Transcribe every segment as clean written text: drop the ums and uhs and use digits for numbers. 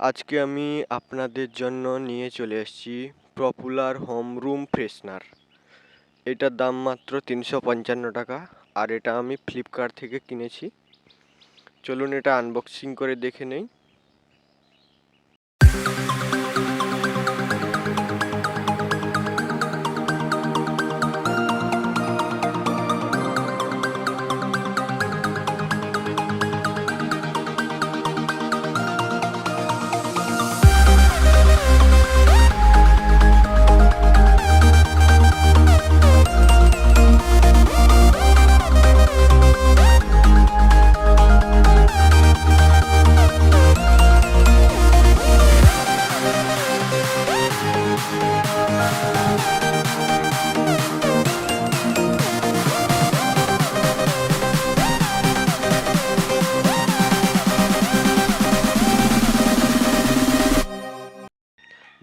আজকে আমি আপনাদের জন্য নিয়ে চলে এসেছি পপুলার হোম রুম ফ্রেশনার। এটার দাম মাত্র 355 টাকা, আর এটা আমি ফ্লিপকার্ট থেকে কিনেছি। চলুন এটা আনবক্সিং করে দেখে নেই।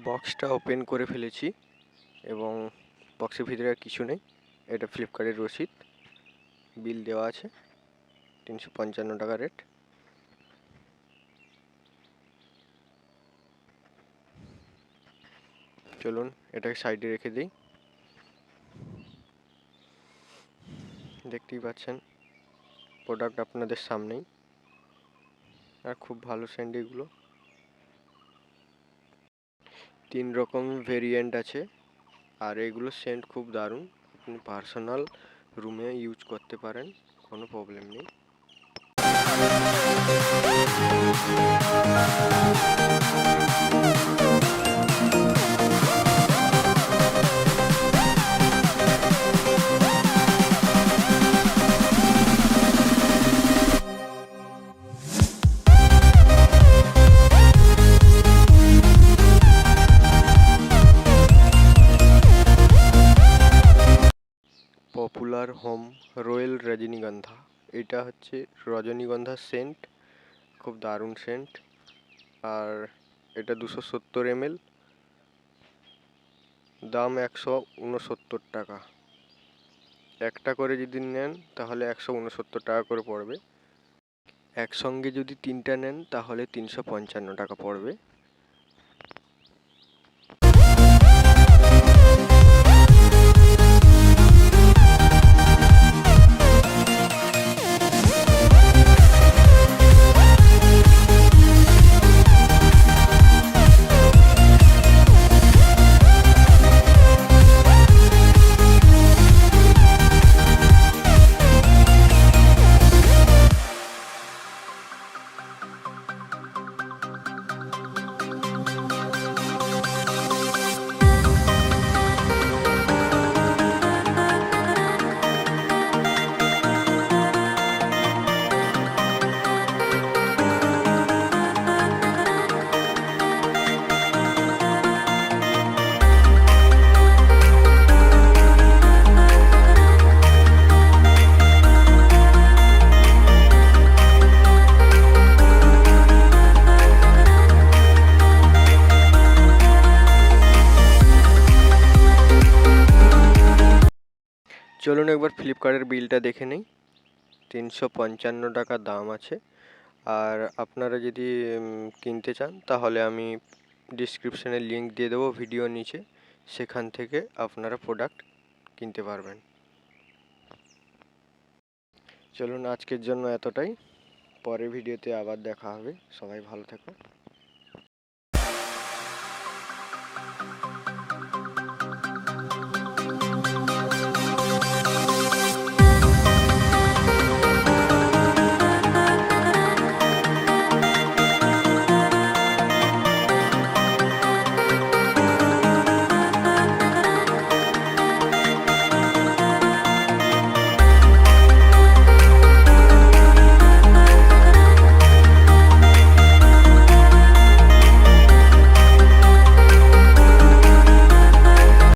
বক্সটা ওপেন করে ফেলেছি এবং বক্সের ভিতরে আর কিছু নেই। এটা ফ্লিপকার্টের রসিদ, বিল দেওয়া আছে, 355 টাকা রেট। চলুন এটাকে সাইডে রেখে দিই। দেখতেই পাচ্ছেন প্রোডাক্ট আপনাদের সামনেই, আর খুব ভালো সেন্ট। এগুলো 3 রকম ভেরিয়েন্ট আছে, আর এগুলো সেন্ট খুব দারুণ। আপনি পার্সোনাল রুমে ইউজ করতে পারেন, কোনো প্রবলেম নেই। পপুলার হোম রয়্যাল রজনীগন্ধা, এটা হচ্ছে রজনীগন্ধা সেন্ট, খুব দারুণ সেন্ট। আর এটা 270 ml, দাম 169 টাকা। একটা করে যদি নেন তাহলে 169 টাকা করে পড়বে। একসঙ্গে যদি 3টা নেন তাহলে 355 টাকা পড়বে। চলুন একবার ফ্লিপকার্টের বিলটা দেখে নেই। 355 টাকা দাম আছে। আর আপনারা যদি কিনতে চান তাহলে আমি ডিসক্রিপশানে লিঙ্ক দিয়ে দেবো ভিডিওর নিচে, সেখান থেকে আপনারা প্রোডাক্ট কিনতে পারবেন। চলুন আজকের জন্য এতটাই, পরের ভিডিওতে আবার দেখা হবে। সবাই ভালো থাকুন।